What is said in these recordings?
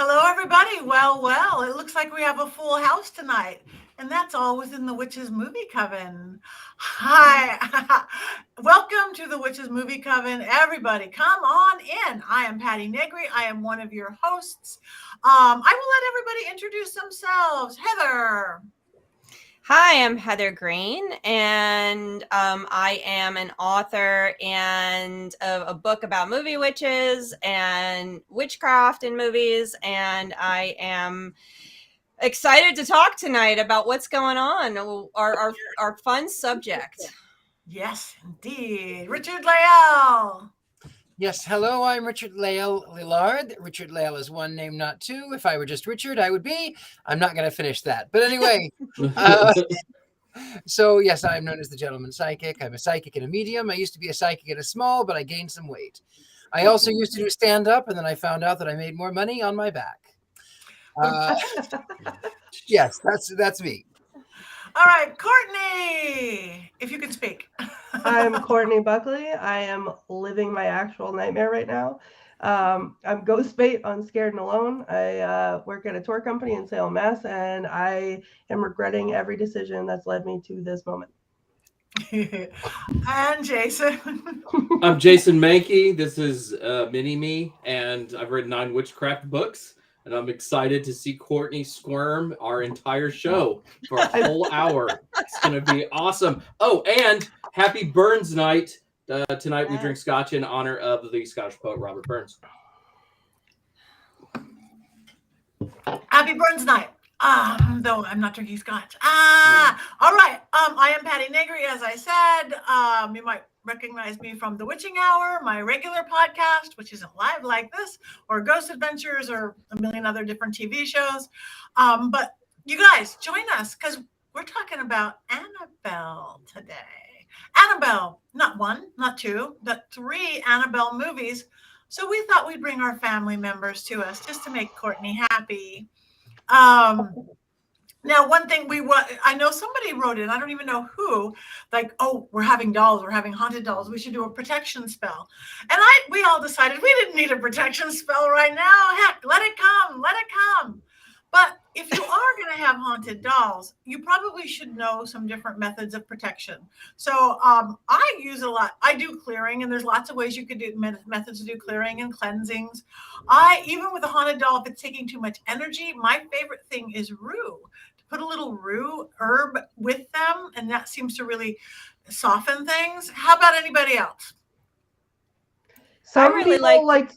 Hello, everybody. Well, it looks like we have a full house tonight, and that's all within the Witches Movie Coven. Hi, welcome to the Witches Movie Coven. Everybody, come on in. I am Patti Negri. I am one of your hosts. I will let everybody introduce themselves. Heather. Hi, I'm Heather Greene, and I am an author and of a book about movie witches and witchcraft in movies, and I am excited to talk tonight about what's going on, our fun subject. Yes, indeed. Richard-Lael. Yes, hello, I'm Richard-Lael Lillard. Richard-Lael is one name, not two. If I were just Richard, I would be. I'm not going to finish that. But anyway, so yes, I'm known as the Gentleman Psychic. I'm a psychic and a medium. I used to be a psychic and a small, but I gained some weight. I also used to do stand-up, and then I found out that I made more money on my back. Yes, that's me. All right, Courtney, if you can speak. I'm Courtney Buckley. I am living my actual nightmare right now. I'm ghost bait on Scared and Alone. I work at a tour company in Salem, Mass, and I am regretting every decision that's led me to this moment. And Jason. I'm Jason Mankey. This is Mini-Me, and I've written 9 witchcraft books. And I'm excited to see Courtney squirm our entire show for a whole hour. It's going to be awesome. Oh, and happy Burns night. Tonight we drink scotch in honor of the Scottish poet Robert Burns. Happy Burns night. Though I'm not drinking scotch. All right. I am Patti Negri, as I said. You might recognize me from The Witching Hour, my regular podcast, which isn't live like this, or Ghost Adventures, or a million other different TV shows. But you guys, join us, because we're talking about Annabelle today. Annabelle, not 1, not 2, but 3 Annabelle movies. So we thought we'd bring our family members to us just to make Courtney happy. Now, one thing I know somebody wrote in, I don't even know who, like, oh, we're having dolls, we're having haunted dolls, we should do a protection spell. And we all decided we didn't need a protection spell right now. Heck, let it come. But if you are going to have haunted dolls, you probably should know some different methods of protection. So I use a lot. I do clearing, and there's lots of ways you could do methods to do clearing and cleansings. Even with a haunted doll, if it's taking too much energy, my favorite thing is rue. To put a little rue herb with them, and that seems to really soften things. How about anybody else? Some I really people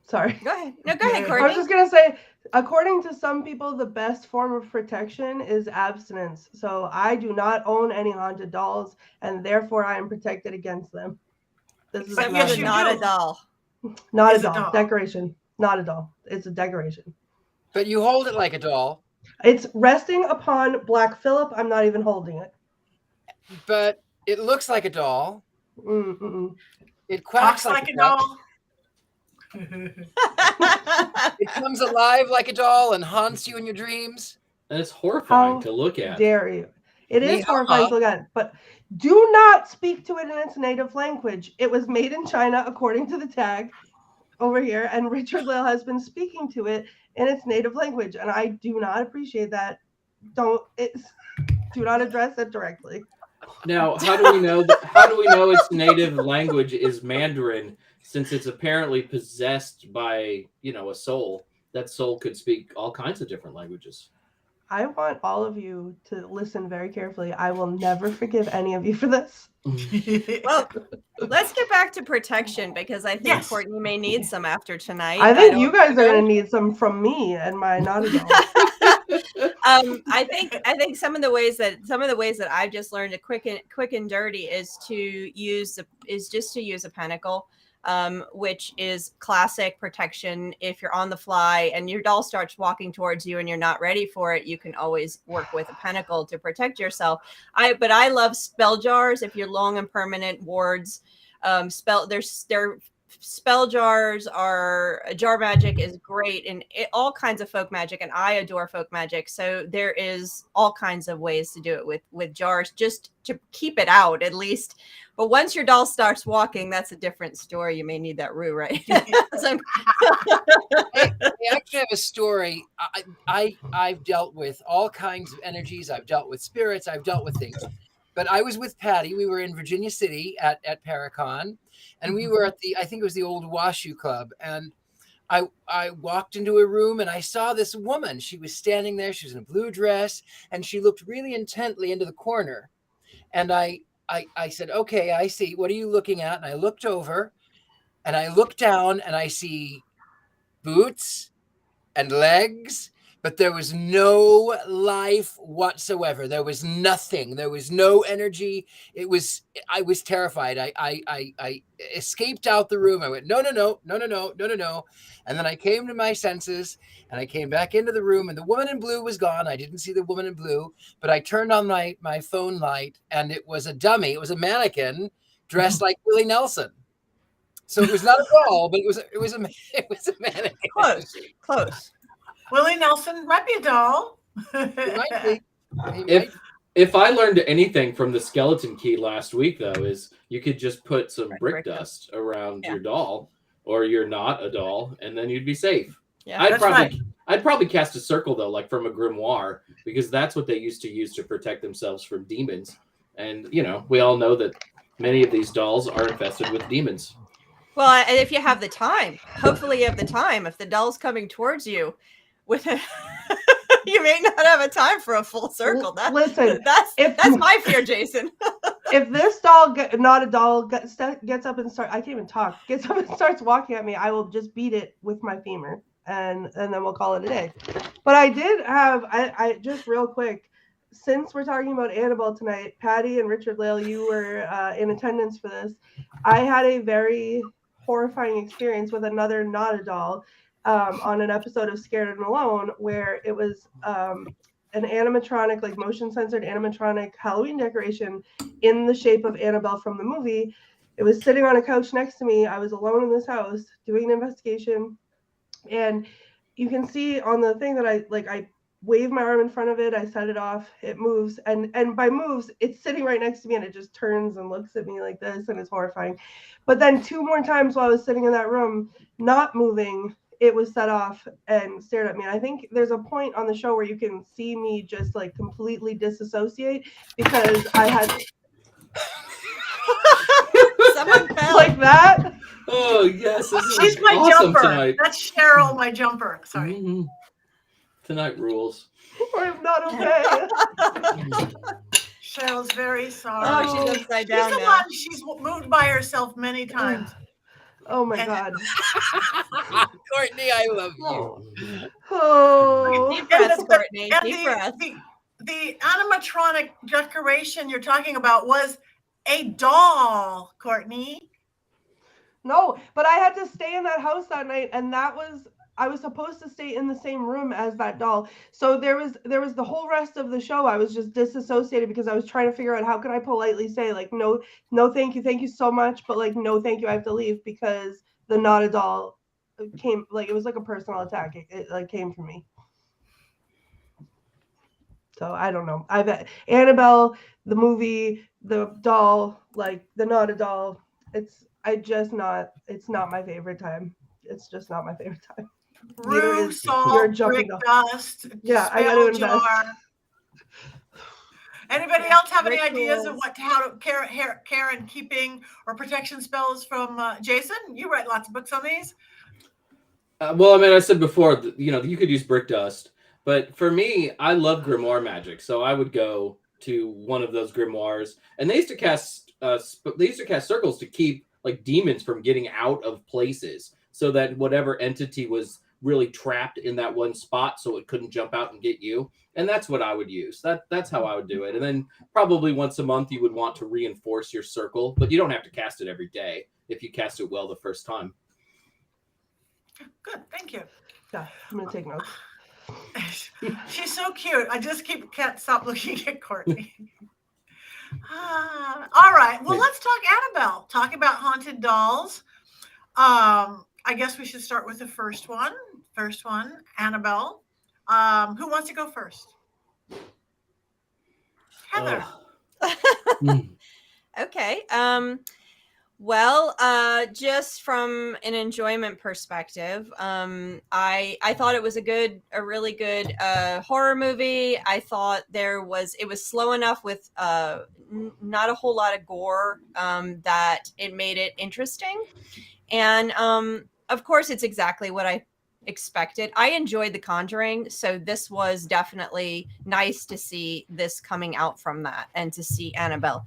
sorry. Go ahead. No, go ahead, Courtney. I was just going to say, according to some people, the best form of protection is abstinence. So I do not own any haunted dolls, and therefore I am protected against them. This is not a doll. Not a doll. Decoration. Not a doll. It's a decoration. But you hold it like a doll. It's resting upon Black Phillip. I'm not even holding it. But it looks like a doll. Mm-mm. It quacks like a doll. It comes alive like a doll and haunts you in your dreams. And it's horrifying to look at. Dare you? It is horrifying to look at, but do not speak to it in its native language. It was made in China, according to the tag over here, and Richard-Lael has been speaking to it in its native language, and I do not appreciate that. Do not address it directly. Now, how do we know? How do we know its native language is Mandarin? Since it's apparently possessed by, a soul, that soul could speak all kinds of different languages. I want all of you to listen very carefully. I will never forgive any of you for this. Well, let's get back to protection, because I think Courtney may need some after tonight. I think you guys are going to need some from me and my not adult. I think some of the ways that I've just learned to quick and dirty is just to use a pentacle. Which is classic protection. If you're on the fly and your doll starts walking towards you and you're not ready for it, you can always work with a pentacle to protect yourself. But I love spell jars. If you're long and permanent wards, spell jars are jar magic is great in all kinds of folk magic, and I adore folk magic. So there is all kinds of ways to do it with jars, just to keep it out at least. But once your doll starts walking, that's a different story. You may need that rue, right? I actually have a story. I've dealt with all kinds of energies. I've dealt with spirits. I've dealt with things. But I was with Patti. We were in Virginia City at Paracon, and we were at I think it was the old Washoe Club. And I walked into a room and I saw this woman. She was standing there. She was in a blue dress, and she looked really intently into the corner. And I said, "Okay, I see. What are you looking at?" And I looked over, and I looked down, and I see boots and legs, but there was no life whatsoever. There was nothing. There was no energy. I was terrified. I escaped out the room. I went, no. And then I came to my senses, and I came back into the room, and the woman in blue was gone. I didn't see the woman in blue, but I turned on my phone light, and it was a dummy. It was a mannequin dressed like Willie Nelson. So it was not a doll, but it was a mannequin. Close. Willie Nelson might be a doll. It might be. If I learned anything from the skeleton key last week, though, is you could just put some brick dust around your doll, or you're not a doll, and then you'd be safe. Yeah, I'd probably cast a circle, though, like from a grimoire, because that's what they used to use to protect themselves from demons. And we all know that many of these dolls are infested with demons. Well, and if you have the time, hopefully you have the time. If the doll's coming towards you, you may not have a time for a full circle. Listen, that's my fear, Jason. If this doll, not a doll, gets up and I can't even talk. Gets up and starts walking at me, I will just beat it with my femur, and then we'll call it a day. But I did have, I just real quick, since we're talking about Annabelle tonight, Patti and Richard-Lael, you were in attendance for this. I had a very horrifying experience with another not a doll on an episode of Scared and Alone, where it was an animatronic, like motion censored animatronic Halloween decoration in the shape of Annabelle from the movie. It was sitting on a couch next to me. I was alone in this house doing an investigation, and you can see on the thing that I wave my arm in front of it, I set it off, it moves, and by moves, it's sitting right next to me, and it just turns and looks at me like this, and it's horrifying. But then 2 more times while I was sitting in that room, not moving, it was set off and stared at me. And I think there's a point on the show where you can see me just like completely disassociate, because I had Someone fell. like that. Oh yes, this is She's my awesome jumper. tonight. That's Cheryl, my jumper. Sorry. Mm-hmm. Tonight rules. I'm not okay. Cheryl's very sorry. Oh, she's upside down She's the now. one. She's moved by herself many times. Oh my God. Courtney, I love you. Oh. Deep breaths, Courtney. And Deep breaths. the animatronic decoration you're talking about was a doll, Courtney. No, but I had to stay in that house that night, and I was supposed to stay in the same room as that doll. So there was the whole rest of the show I was just disassociated, because I was trying to figure out how can I politely say like no thank you so much, but like no thank you, I have to leave, because the not a doll came, like it was like a personal attack. It like came from me. So I don't know. I bet Annabelle, the movie, the doll, like the not a doll, it's not my favorite time. It's just not my favorite time. Rue, your salt, jumping brick doll. dust, Yeah, I gotta spell invest. jar. Anybody else have any ideas Rituals. of how to care and keeping or protection spells from Jason? You write lots of books on these. Well, I mean, I said before, you could use brick dust, but for me, I love grimoire magic, so I would go to one of those grimoires, and they used to cast circles to keep like demons from getting out of places, so that whatever entity was really trapped in that one spot, so it couldn't jump out and get you. And that's what I would use. That's how I would do it. And then probably once a month you would want to reinforce your circle, but you don't have to cast it every day if you cast it well the first time. Good, thank you. Yeah, I'm gonna take notes. She's so cute. I just can't stop looking at Courtney. All right. Well, let's talk Annabelle. Talk about haunted dolls. I guess we should start with the first one. Annabelle. Who wants to go first? Heather. Okay. Well, just from an enjoyment perspective, I thought it was a really good horror movie. I thought it was slow enough with not a whole lot of gore that it made it interesting, and of course, it's exactly what I expected. I enjoyed The Conjuring, so this was definitely nice to see this coming out from that, and to see Annabelle.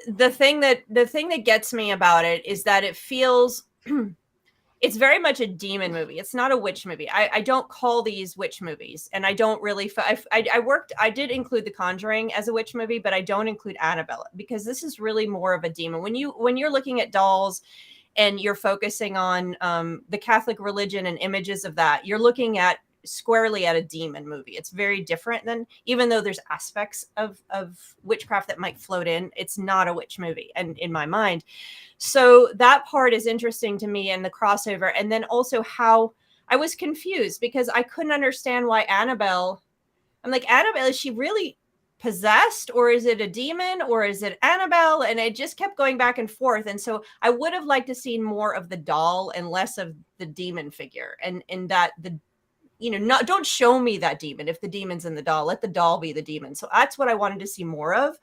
The thing that gets me about it is that it feels it's very much a demon movie. It's not a witch movie. I don't call these witch movies, and I don't really. I did include The Conjuring as a witch movie, but I don't include Annabelle, because this is really more of a demon. When you're looking at dolls and you're focusing on the Catholic religion and images of that, you're looking at squarely at a demon movie. It's very different than, even though there's aspects of witchcraft that might float in, it's not a witch movie, and in my mind. So that part is interesting to me, and the crossover. And then also how I was confused, because I couldn't understand why Annabelle, I'm like, Annabelle, is she really possessed, or is it a demon, or is it Annabelle? And it just kept going back and forth. And so I would have liked to see more of the doll and less of the demon figure, and that the, don't show me that demon. If the demon's in the doll, let the doll be the demon. So that's what I wanted to see more of.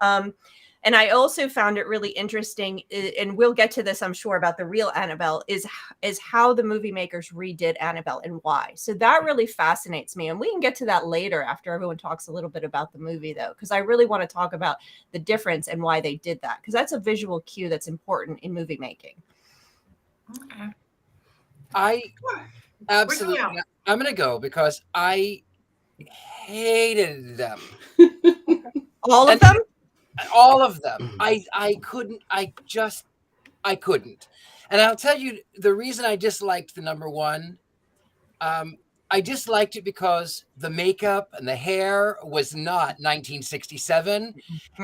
And I also found it really interesting, and we'll get to this, I'm sure, about the real Annabelle, is how the movie makers redid Annabelle and why. So that really fascinates me. And we can get to that later after everyone talks a little bit about the movie, though, because I really want to talk about the difference and why they did that, because that's a visual cue that's important in movie making. Okay. I absolutely, I'm going to go because I hated them. All of them? All of them. I couldn't. And I'll tell you the reason I disliked the number one. I disliked it because the makeup and the hair was not 1967,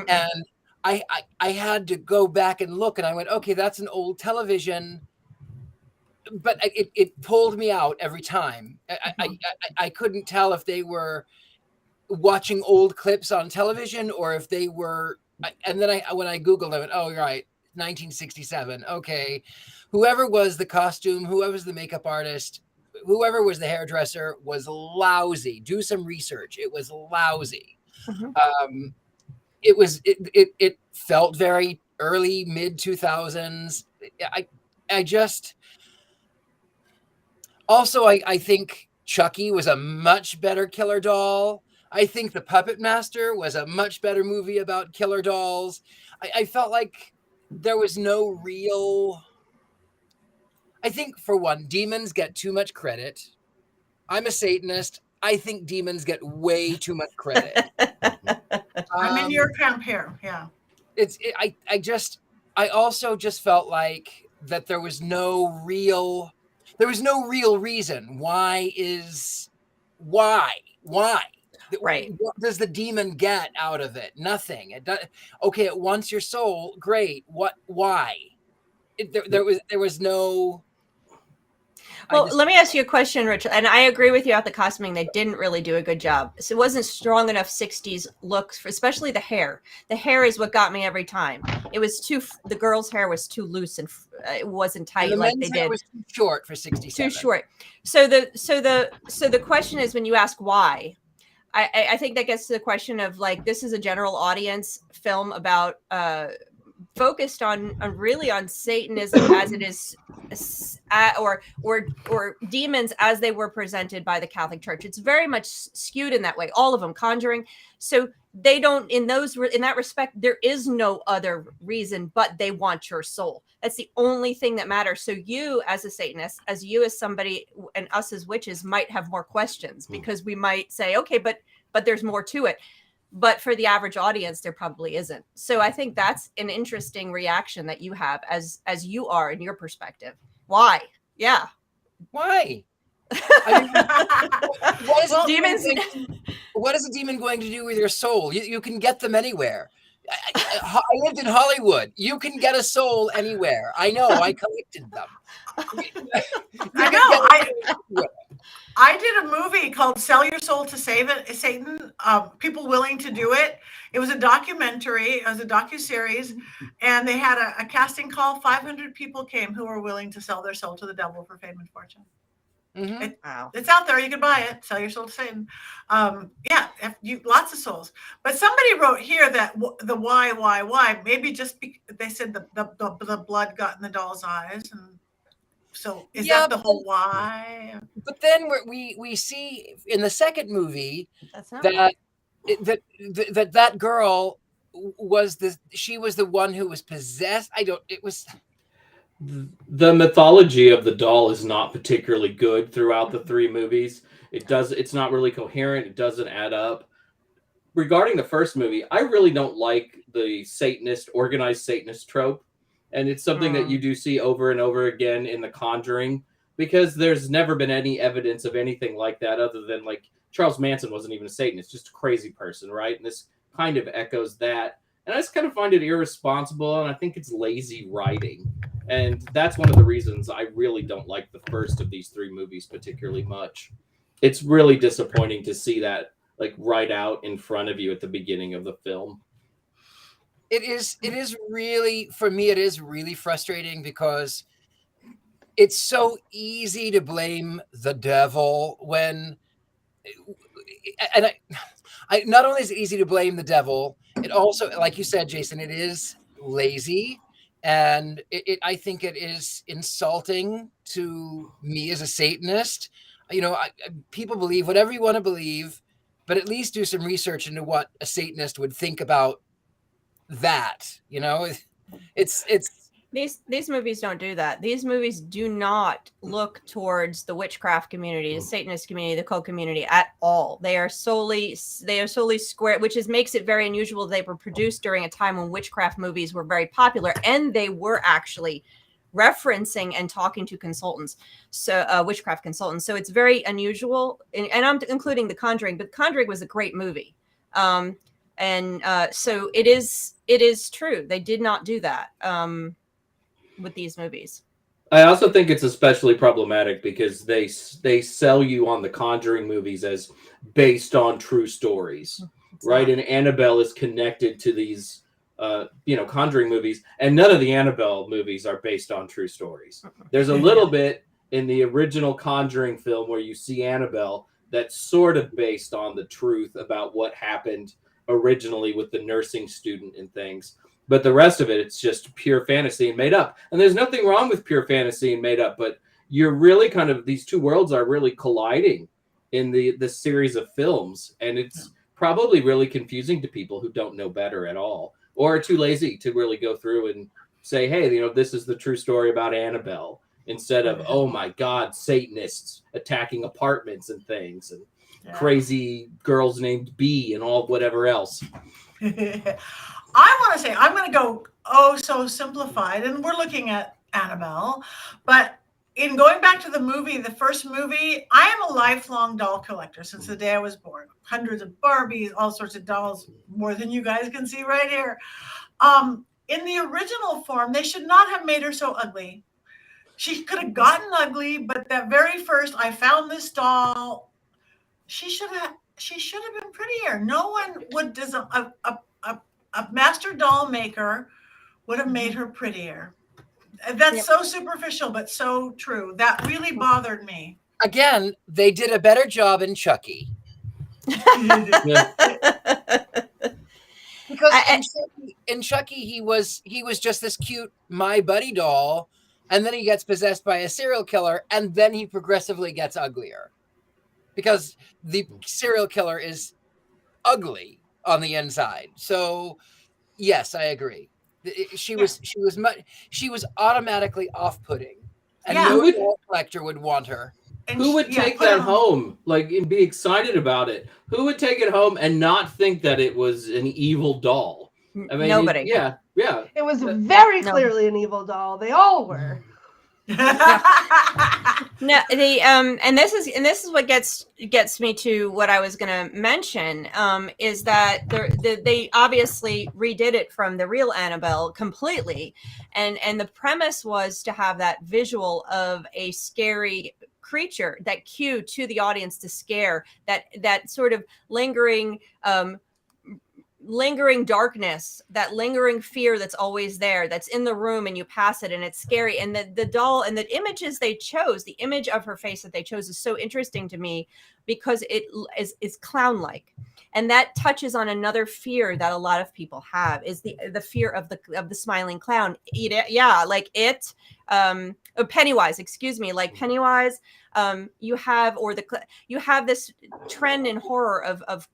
and I had to go back and look, and I went, okay, that's an old television. But it pulled me out every time. I couldn't tell if they were watching old clips on television or if they were. And then when I Googled it, oh, right, 1967. Okay. Whoever was the costume, whoever was the makeup artist, whoever was the hairdresser was lousy. Do some research. It was lousy. Mm-hmm. It felt very early, mid 2000s. I think Chucky was a much better killer doll. I think The Puppet Master was a much better movie about killer dolls. I felt like there was no real. I think, for one, demons get too much credit. I'm a Satanist. I think demons get way too much credit. I'm in your camp here. Yeah. I also just felt like that there was no real reason. Why? Right. What does the demon get out of it? Nothing. Okay, it wants your soul. Great. Why? There was no. Well, let me ask you a question, Richard. And I agree with you about the costuming. They didn't really do a good job. So it wasn't strong enough 60s looks, especially the hair. The hair is what got me every time. It was the girl's hair was too loose and it wasn't tight like they did. It was too short for 67. Too short. So the question is, when you ask why, I think that gets to the question of, like, this is a general audience film about focused on Satanism as it is, or demons as they were presented by the Catholic Church. It's very much skewed in that way. All of them, Conjuring. So they don't, in that respect, there is no other reason but they want your soul. That's the only thing that matters. So you, as a Satanist, as somebody, and us as witches, might have more questions, because we might say, okay, but there's more to it. But for the average audience, there probably isn't. So I think that's an interesting reaction that you have as you are in your perspective. Why? Yeah. Why? What is a demon going to do with your soul? You can get them anywhere. I lived in Hollywood. You can get a soul anywhere. I know. I collected them. I did a movie called "Sell Your Soul to Save It, Satan." People willing to do it. It was a documentary. It was a docuseries, and they had a casting call. 500 people came who were willing to sell their soul to the devil for fame and fortune. Wow. It's out there. You can buy it. Sell your soul to Satan. Yeah, lots of souls. But somebody wrote here that the why? Maybe just they said the blood got in the doll's eyes, and so is that the whole why? But then we see in the second movie That's not that girl was the one who was possessed. The mythology of the doll is not particularly good throughout the three movies. It's not really coherent. It doesn't add up. Regarding the first movie, I really don't like the organized Satanist trope. And it's something that you do see over and over again in The Conjuring, because there's never been any evidence of anything like that other than like Charles Manson wasn't even a Satanist, just a crazy person, right? And this kind of echoes that. And I just kind of find it irresponsible, and I think it's lazy writing. And that's one of the reasons I really don't like the first of these three movies particularly much. It's really disappointing to see that like right out in front of you at the beginning of the film. It is really, for me, it is really frustrating because it's so easy to blame the devil when, and I not only is it easy to blame the devil, it also, like you said, Jason, it is lazy. And I think it is insulting to me as a Satanist. You know, people believe whatever you want to believe, but at least do some research into what a Satanist would think about that. You know, it's these movies don't do that. These movies do not look towards the witchcraft community, the Satanist community, the cult community at all. They are solely square, which makes it very unusual. They were produced during a time when witchcraft movies were very popular, and they were actually referencing and talking to consultants, so witchcraft consultants. So it's very unusual, and I'm including The Conjuring, but The Conjuring was a great movie. So it is true. They did not do that with these movies. I also think it's especially problematic because they sell you on the Conjuring movies as based on true stories, right? And Annabelle is connected to these, Conjuring movies, and none of the Annabelle movies are based on true stories. There's a little bit in the original Conjuring film where you see Annabelle that's sort of based on the truth about what happened originally with the nursing student and things. But the rest of it, it's just pure fantasy and made up. And there's nothing wrong with pure fantasy and made up, but you're really kind of, these two worlds are really colliding in the series of films. And it's probably really confusing to people who don't know better at all, or are too lazy to really go through and say, hey, this is the true story about Annabelle, instead of, oh my God, Satanists attacking apartments and things, and crazy girls named B and all whatever else. I want to say, I'm going to go so simplified, and we're looking at Annabelle, but in going back to the first movie, I am a lifelong doll collector since the day I was born. Hundreds of Barbies, all sorts of dolls, more than you guys can see right here. In the original form, they should not have made her so ugly. She could have gotten ugly, but that very first, I found this doll, she should have been prettier. No one would design a master doll maker would have made her prettier. That's so superficial, but so true. That really bothered me. Again, they did a better job in Chucky. Because in Chucky, he was just this cute My Buddy doll, and then he gets possessed by a serial killer, and then he progressively gets uglier. Because the serial killer is ugly on the inside. So yes, I agree. She was automatically off-putting, and no doll collector would want her. Who would take that home, and be excited about it? Who would take it home and not think that it was an evil doll? I mean, nobody. Yeah. It was very clearly an evil doll. They all were. No, and this is what gets me to what I was going to mention, is that they obviously redid it from the real Annabelle completely, and the premise was to have that visual of a scary creature, that cue to the audience to scare, that sort of lingering darkness, that lingering fear that's always there, that's in the room, and you pass it and it's scary. And the doll and the images they chose, the image of her face that they chose is so interesting to me because it is clown-like, and that touches on another fear that a lot of people have, is the fear of the smiling clown. Like it, Pennywise, excuse me, like Pennywise. You have this trend in horror of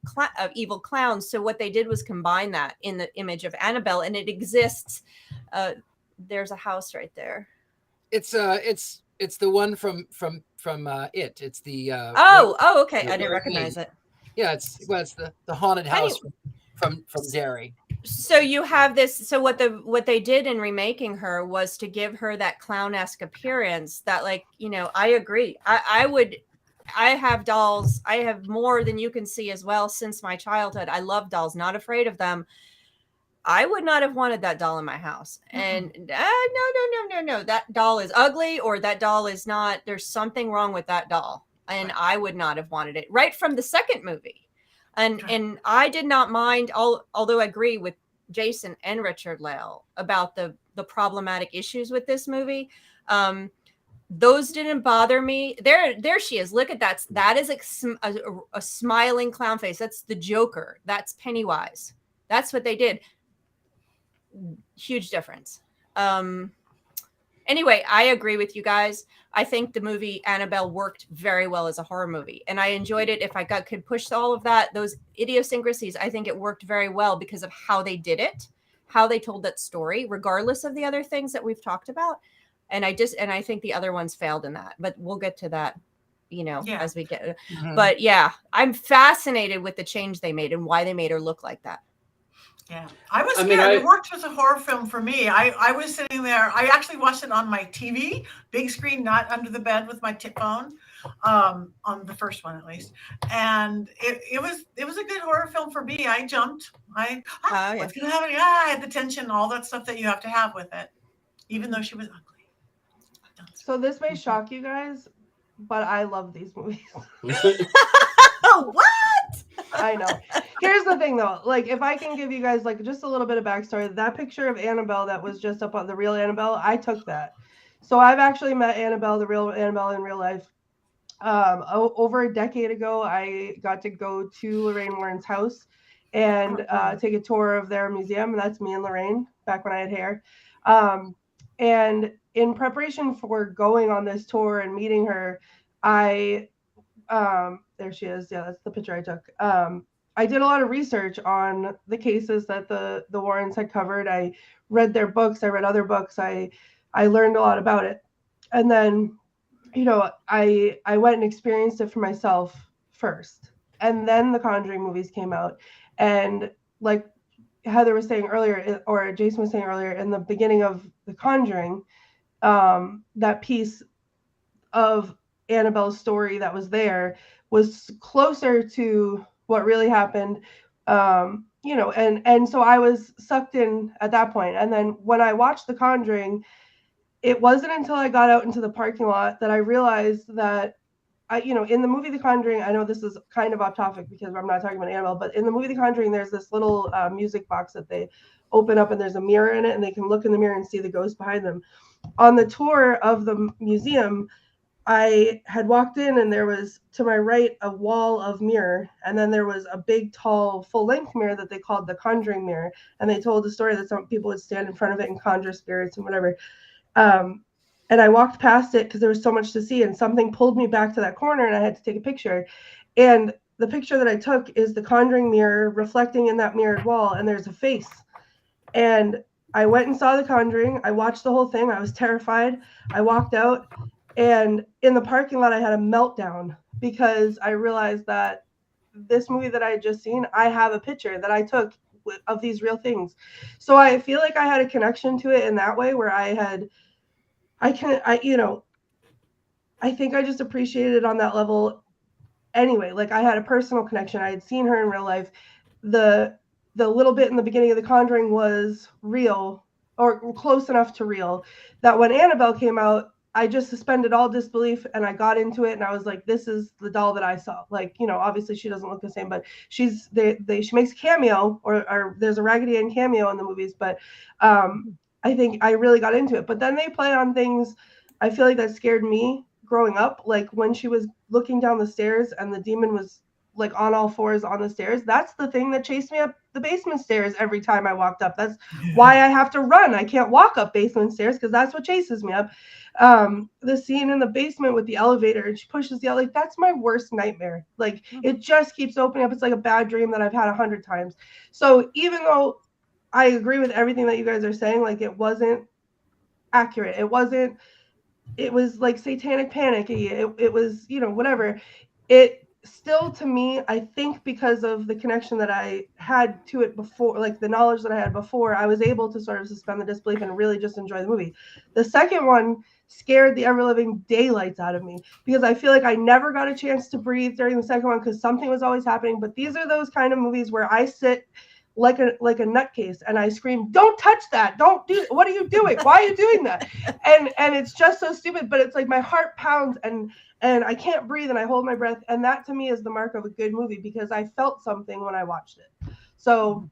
evil clowns. So what they did was combine that in the image of Annabelle, and it exists. There's a house right there. It's the one from it. It's the okay. I didn't recognize it. Yeah, it's the haunted house from Derry. So you have this. So what they did in remaking her was to give her that clown-esque appearance. That, like, I agree. I have dolls. I have more than you can see as well since my childhood. I love dolls. Not afraid of them. I would not have wanted that doll in my house. And no. That doll is ugly, or that doll is not. There's something wrong with that doll, and I would not have wanted it right from the second movie. And I did not mind, although I agree with Jason and Richard-Lael about the problematic issues with this movie. Those didn't bother me. There she is. Look at that. That is a smiling clown face. That's the Joker. That's Pennywise. That's what they did. Huge difference. Anyway, I agree with you guys. I think the movie Annabelle worked very well as a horror movie, and I enjoyed it. If I could push all of that, those idiosyncrasies, I think it worked very well because of how they did it, how they told that story, regardless of the other things that we've talked about. And I think the other ones failed in that, but we'll get to that, as we get. Mm-hmm. But yeah, I'm fascinated with the change they made and why they made her look like that. Yeah, I was scared. It worked as a horror film for me. I was sitting there. I actually watched it on my TV, big screen, not under the bed with my phone, on the first one at least. And it was a good horror film for me. I jumped. What's gonna happen? I had the tension, all that stuff that you have to have with it, even though she was ugly. So this may shock you guys, but I love these movies. What? I know. Here's the thing, though. Like, if I can give you guys like just a little bit of backstory, that picture of Annabelle that was just up on the real Annabelle, I took that. So I've actually met Annabelle, the real Annabelle, in real life. Over a decade ago, I got to go to Lorraine Warren's house and take a tour of their museum. And that's me and Lorraine back when I had hair. And in preparation for going on this tour and meeting her, there she is. Yeah, that's the picture I took. I did a lot of research on the cases that the Warrens had covered. I read their books. I read other books. I learned a lot about it. And then, I went and experienced it for myself first. And then the Conjuring movies came out. And like Heather was saying earlier, or Jason was saying earlier, in the beginning of the Conjuring, that piece of Annabelle's story that was there was closer to what really happened, and so I was sucked in at that point. And then when I watched The Conjuring, it wasn't until I got out into the parking lot that I realized that in the movie The Conjuring, I know this is kind of off topic because I'm not talking about Annabelle, but in the movie The Conjuring, there's this little music box that they open up and there's a mirror in it, and they can look in the mirror and see the ghost behind them. On the tour of the museum, I had walked in and there was to my right a wall of mirror, and then there was a big tall full-length mirror that they called the Conjuring mirror, and they told the story that some people would stand in front of it and conjure spirits and whatever. And I walked past it because there was so much to see, and something pulled me back to that corner and I had to take a picture. And the picture that I took is the Conjuring mirror reflecting in that mirrored wall, and there's a face. And I went and saw The Conjuring. I watched the whole thing. I was terrified. I walked out. And in the parking lot, I had a meltdown because I realized that this movie that I had just seen, I have a picture that I took of these real things. So I feel like I had a connection to it in that way, where I think I just appreciated it on that level anyway. Like I had a personal connection. I had seen her in real life. The little bit in the beginning of The Conjuring was real, or close enough to real, that when Annabelle came out, I just suspended all disbelief and I got into it, and I was like, this is the doll that I saw. Like, you know, obviously she doesn't look the same, but she makes a cameo, or there's a Raggedy Ann cameo in the movies, but I think I really got into it. But then they play on things I feel like that scared me growing up, like when she was looking down the stairs and the demon was like on all fours on the stairs. That's the thing that chased me up the basement stairs every time I walked up. That's why I have to run. I can't walk up basement stairs because that's what chases me up. The scene in the basement with the elevator, and she pushes the like, that's my worst nightmare. Like it just keeps opening up. It's like a bad dream that I've had 100 times. So even though I agree with everything that you guys are saying, like it wasn't accurate. It was like satanic panic. It was, you know, whatever. It still, to me, I think because of the connection that I had to it before, like the knowledge that I had before, I was able to sort of suspend the disbelief and really just enjoy the movie. The second one scared the ever-living daylights out of me because I feel like I never got a chance to breathe during the second one because something was always happening. But these are those kind of movies where I sit like a nutcase and I scream, don't touch that, don't do, what are you doing, why are you doing that? And it's just so stupid, but it's like my heart pounds and I can't breathe and I hold my breath, and that to me is the mark of a good movie because I felt something when I watched it. So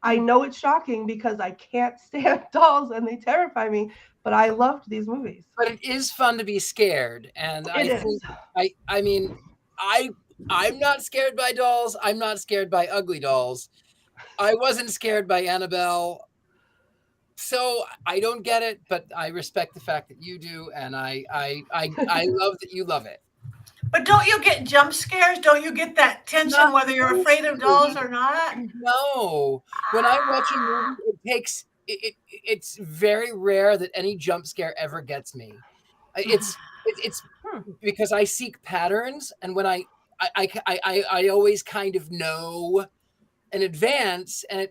I know it's shocking because I can't stand dolls and they terrify me, but I loved these movies. But it is fun to be scared, and I mean, I'm not scared by dolls. I'm not scared by ugly dolls. I wasn't scared by Annabelle, so I don't get it, but I respect the fact that you do, and I love that you love it. But don't you get jump scares? Don't you get that tension whether you're afraid of dolls or not? No. When I watch a movie, it's very rare that any jump scare ever gets me. It's because I seek patterns, and when I always kind of know in advance, and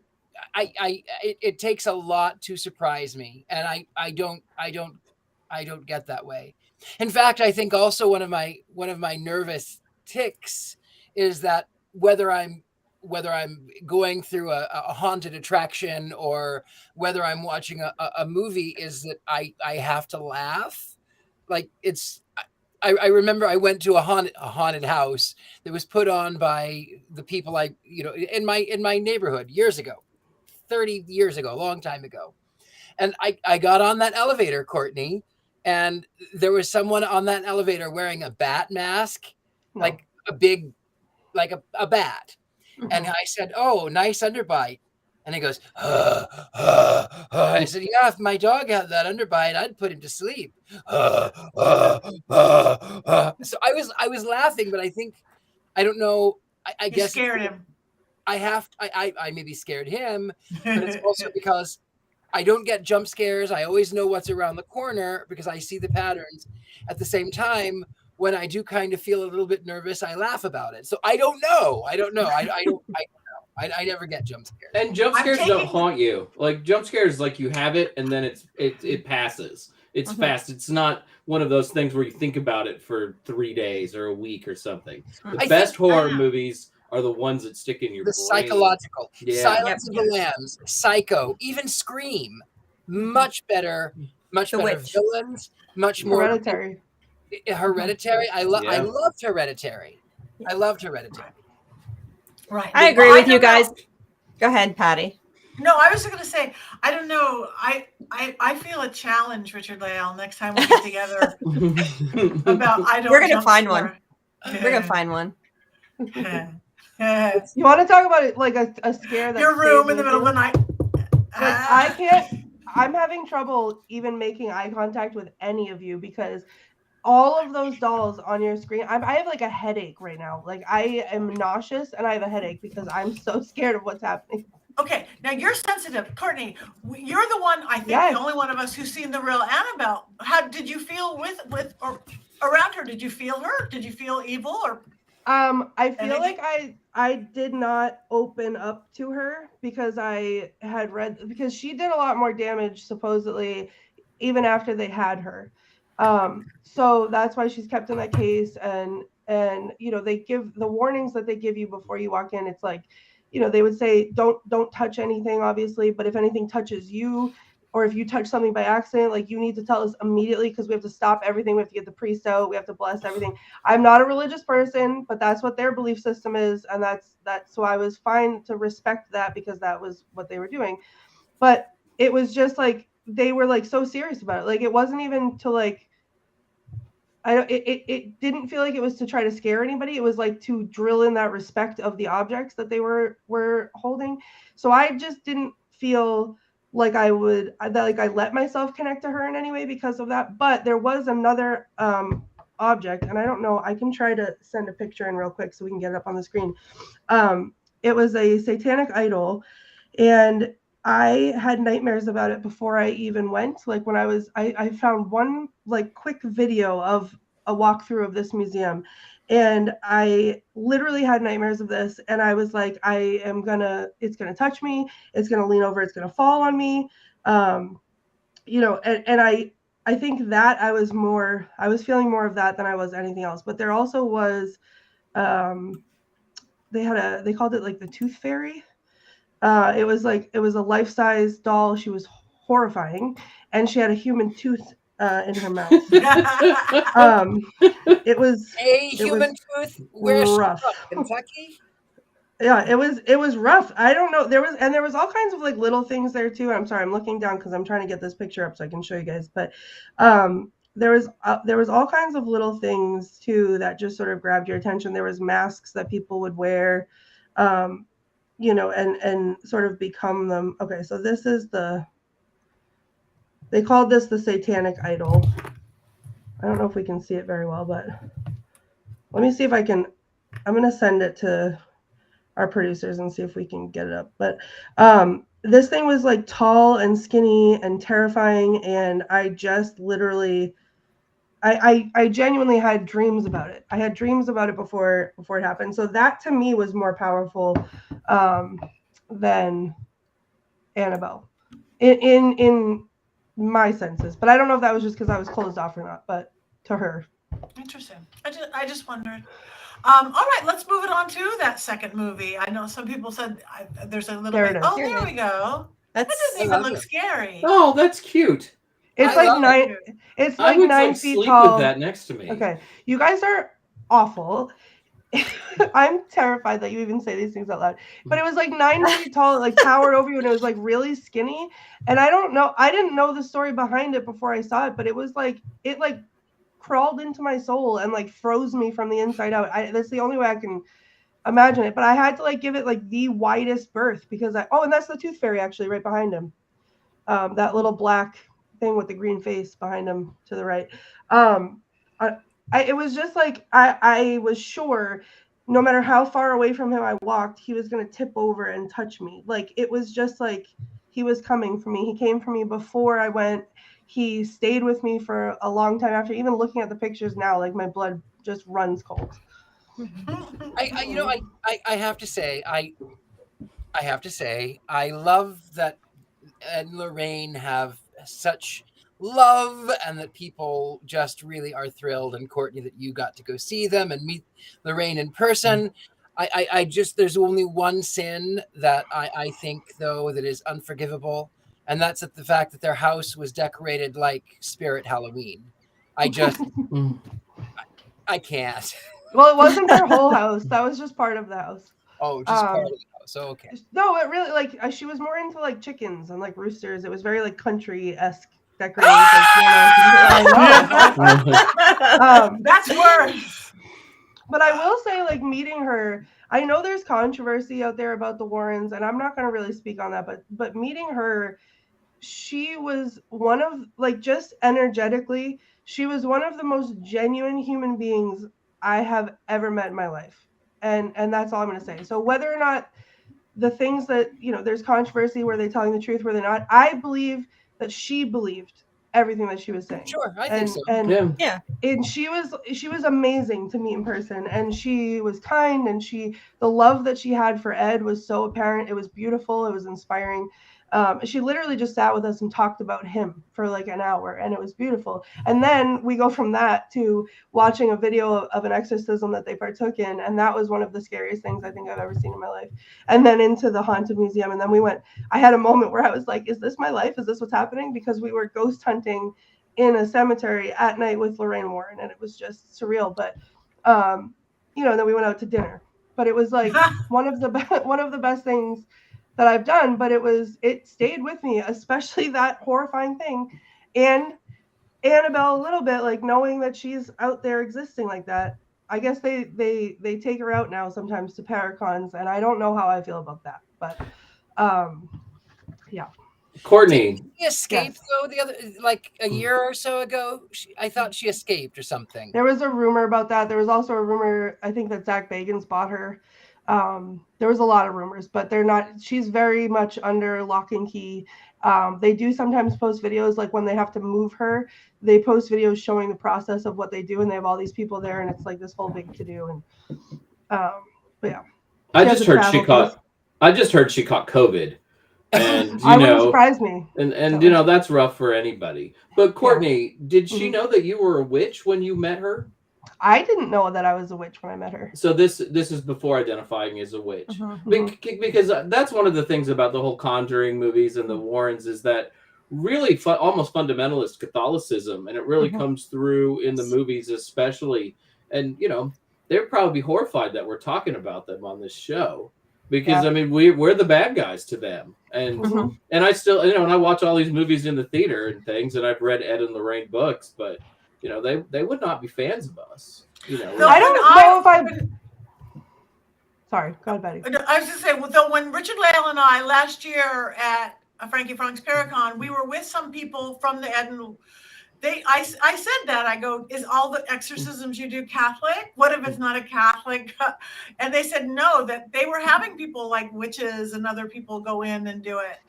it takes a lot to surprise me, and I don't get that way. In fact, I think also one of my nervous tics is that whether I'm going through a haunted attraction or whether I'm watching a movie is that I have to laugh. Like I remember I went to a haunted house that was put on by the people in my neighborhood years ago, 30 years ago, a long time ago. And I got on that elevator, Courtney, and there was someone on that elevator wearing a bat mask, like a big, like a bat. And I said, "Oh, nice underbite." And he goes, I said, "Yeah, if my dog had that underbite, I'd put him to sleep." So I was laughing, but I don't know. I guess scared him. I maybe scared him, but it's also because I don't get jump scares. I always know what's around the corner because I see the patterns. At the same time, when I do kind of feel a little bit nervous, I laugh about it. So I don't know. I don't know. I never get jump scares. And jump scares don't haunt you. Like jump scares, like you have it and then it passes. It's fast. It's not one of those things where you think about it for 3 days or a week or something. The best horror movies are the ones that stick in your brain. Psychological. Yeah. Silence of the Lambs, Psycho, even Scream. Much better villains, much more Hereditary. I loved Hereditary. I loved Hereditary. Right. I agree with you guys. Go ahead, Patti. No, I was going to say, I don't know. I feel a challenge, Richard-Lael, next time we get together about We're going to find one. We're going to find one. You want to talk about it like a scare that your room in the middle of the night. Like I'm having trouble even making eye contact with any of you because all of those dolls on your screen, I have like a headache right now. Like I am nauseous and I have a headache because I'm so scared of what's happening. Okay, now you're sensitive, Courtney. You're the one, I think, the only one of us who's seen the real Annabelle. How did you feel with or around her? Did you feel her? Did you feel evil or? I feel like I did not open up to her because I had read because she did a lot more damage supposedly even after they had her. So that's why she's kept in that case. And you know, they give the warnings that they give you before you walk in. It's like, you know, they would say don't touch anything, obviously, but if anything touches you, or if you touch something by accident, like, you need to tell us immediately, because we have to stop everything. We have to get the priest out. We have to bless everything. I'm not a religious person, but that's what their belief system is, and that's so I was fine to respect that, because that was what they were doing. But it was just like they were like so serious about it. Like, it wasn't even to like, it didn't feel like it was to try to scare anybody. It was like to drill in that respect of the objects that they were holding. So I just didn't feel like I let myself connect to her in any way because of that. But there was another object, and I don't know, I can try to send a picture in real quick so we can get it up on the screen. It was a satanic idol, and I had nightmares about it before I even went. Like, when I found one like quick video of a walkthrough of this museum, and I literally had nightmares of this. And I was like, it's gonna touch me. It's gonna lean over. It's gonna fall on me. You know, and I think that I was feeling more of that than I was anything else. But there also was, they called it like the Tooth Fairy. It was a life-size doll. She was horrifying, and she had a human tooth in her mouth. It was A human tooth. Where's she rough. from? Kentucky? Yeah, it was rough. I don't know. There was all kinds of like little things there too. I'm sorry, I'm looking down because I'm trying to get this picture up so I can show you guys. But there was all kinds of little things too that just sort of grabbed your attention. There was masks that people would wear. You know, and sort of become them. Okay, so this is they called this the satanic idol. I don't know if we can see it very well, but let me see if I can. I'm going to send it to our producers and see if we can get it up. But this thing was like tall and skinny and terrifying, and I just literally, I genuinely had dreams about it. I had dreams about it before it happened. So that to me was more powerful than Annabelle in my senses. But I don't know if that was just because I was closed off or not. But to her, Interesting. I just wondered. All right, let's move it on to that second movie. I know some people said there's a little There bit. it is. Oh, there we go. That doesn't even look scary. Oh, that's cute. it's I like love nine. It's I like would 9 like feet sleep tall. with that next to me. Okay, you guys are awful. I'm terrified that you even say these things out loud. But it was like 9 feet tall, like towered over you, and it was like really skinny. And I don't know, I didn't know the story behind it before I saw it, but it was like it like crawled into my soul and like froze me from the inside out. That's the only way I can imagine it. But I had to like give it like the widest berth because and that's the Tooth Fairy actually right behind him. That little black thing with the green face behind him to the right. It was just like I was sure no matter how far away from him I walked, he was going to tip over and touch me. Like, it was just like he was coming for me. He came for me before I went. He stayed with me for a long time after. Even looking at the pictures now, like, my blood just runs cold. I have to say, I love that Ed and Lorraine have such love, and that people just really are thrilled. And Courtney, that you got to go see them and meet Lorraine in person. I just, there's only one sin that I think, though, that is unforgivable, and that's the fact that their house was decorated like Spirit Halloween. I just, I can't. Well, it wasn't their whole house. That was just part of the house. Oh, just part of the house. Oh, okay. No, it really, like, she was more into like chickens and like roosters. It was very like country-esque decorated. That's worse. But I will say, like, meeting her, I know there's controversy out there about the Warrens, and I'm not going to really speak on that, but meeting her, she was one of, like, just energetically, she was one of the most genuine human beings I have ever met in my life. And that's all I'm going to say. So whether or not the things that, you know, there's controversy, were they telling the truth, were they not, I believe that she believed everything that she was saying. Sure, I think so. And she was amazing to meet in person, and she was kind, and the love that she had for Ed was so apparent. It was beautiful. It was inspiring. She literally just sat with us and talked about him for like an hour, and it was beautiful. And then we go from that to watching a video of an exorcism that they partook in, and that was one of the scariest things I think I've ever seen in my life. And then into the haunted museum, and then I had a moment where I was like, is this my life? Is this what's happening? Because we were ghost hunting in a cemetery at night with Lorraine Warren, and it was just surreal. But then we went out to dinner. But it was like one of the best things that I've done. But it stayed with me, especially that horrifying thing, and Annabelle a little bit, like knowing that she's out there existing like that. I guess they take her out now sometimes to Paracons, and I don't know how I feel about that. But yeah. Courtney. She escaped though the other like a year or so ago. I thought she escaped or something. There was a rumor about that. There was also a rumor, I think, that Zach Bagans bought her. There was a lot of rumors, but they're not. She's very much under lock and key. They do sometimes post videos, like when they have to move her, they post videos showing the process of what they do, and they have all these people there, and it's like this whole big to do. And but yeah, I just heard she caught COVID. And I wouldn't surprise me. And you know, that's rough for anybody. But Courtney, did she know that you were a witch when you met her? I didn't know that I was a witch when I met her. So this is before identifying as a witch. Because that's one of the things about the whole Conjuring movies and the Warrens is that really almost fundamentalist Catholicism, and it really comes through in the movies especially. And you know, they'd probably be horrified that we're talking about them on this show. Because I mean, we're the bad guys to them, and I still, you know, and I watch all these movies in the theater and things, and I've read Ed and Lorraine books, but you know, they would not be fans of us. You know, I don't know if I. Sorry, go ahead, Betty. I was just saying, though, when Richard-Lael and I last year at Frankie Frank's Paracon, we were with some people from the Ed and. I said that, I go, is all the exorcisms you do Catholic? What if it's not a Catholic? And they said no, that they were having people like witches and other people go in and do it.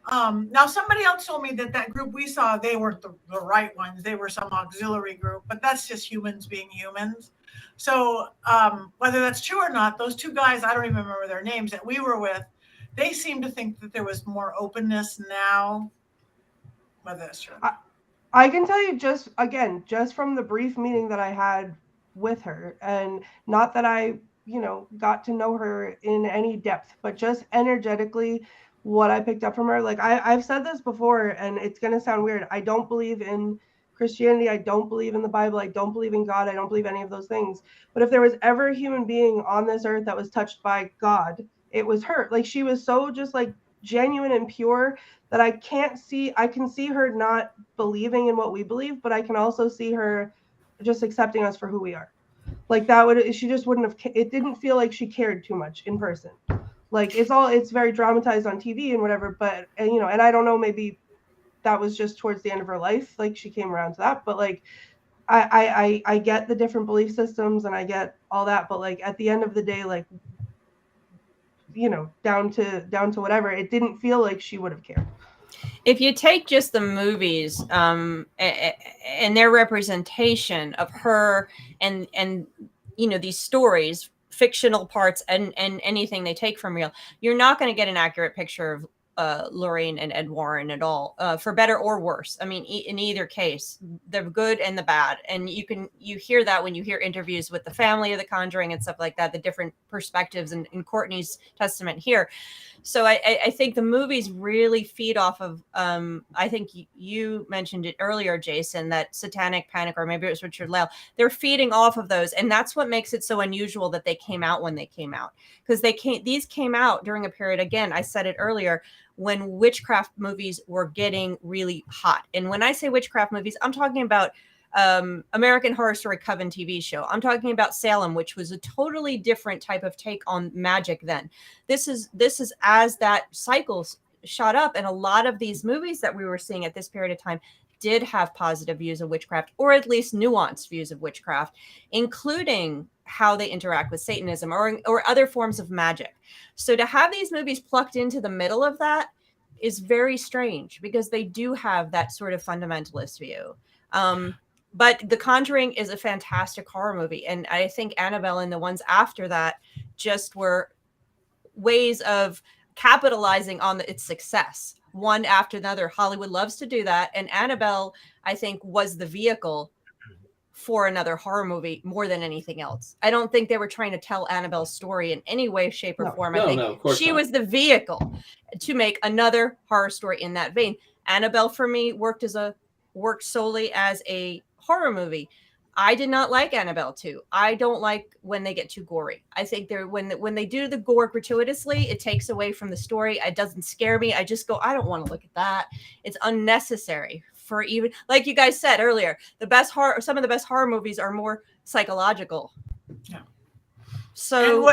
Now somebody else told me that group we saw, they weren't the right ones. They were some auxiliary group, but that's just humans being humans. So whether that's true or not, those two guys, I don't even remember their names, that we were with, they seem to think that there was more openness now. Whether that's true. I can tell you just from the brief meeting that I had with her, and not that I, got to know her in any depth, but just energetically what I picked up from her. Like I've said this before, and it's going to sound weird. I don't believe in Christianity. I don't believe in the Bible. I don't believe in God. I don't believe any of those things. But if there was ever a human being on this earth that was touched by God, it was her. Like she was so just like genuine and pure that I can see her not believing in what we believe, but I can also see her just accepting us for who we are. Like she just wouldn't have, it didn't feel like she cared too much in person. Like it's very dramatized on TV and whatever, but, and I don't know, maybe that was just towards the end of her life. Like she came around to that, but like, I get the different belief systems and I get all that, but like at the end of the day, like, down to whatever, it didn't feel like she would have cared. If you take just the movies and their representation of her and these stories, fictional parts and anything they take from real, you're not going to get an accurate picture of Lorraine and Ed Warren at all, for better or worse. I mean, in either case, the good and the bad. And you hear that when you hear interviews with the family of The Conjuring and stuff like that, the different perspectives and in Courtney's testament here. So I think the movies really feed off of, I think you mentioned it earlier, Jason, that Satanic Panic, or maybe it was Richard-Lael, they're feeding off of those. And that's what makes it so unusual that they came out when they came out. Because these came out during a period, again, I said it earlier, when witchcraft movies were getting really hot. And when I say witchcraft movies, I'm talking about American Horror Story Coven TV show. I'm talking about Salem, which was a totally different type of take on magic then. This is as that cycle shot up, and a lot of these movies that we were seeing at this period of time did have positive views of witchcraft, or at least nuanced views of witchcraft, including how they interact with Satanism or other forms of magic. So to have these movies plucked into the middle of that is very strange, because they do have that sort of fundamentalist view. But The Conjuring is a fantastic horror movie. And I think Annabelle and the ones after that just were ways of capitalizing on its success one after another. Hollywood loves to do that. And Annabelle, I think, was the vehicle for another horror movie more than anything else. I don't think they were trying to tell Annabelle's story in any way, shape, or form. I think of course she not. was the vehicle to make another horror story in that vein. Annabelle, for me, worked solely as a horror movie. I did not like Annabelle 2. I don't like when they get too gory. I think when they do the gore gratuitously, it takes away from the story. It doesn't scare me. I just go, I don't want to look at that. It's unnecessary. For even, like you guys said earlier, some of the best horror movies are more psychological. Yeah. So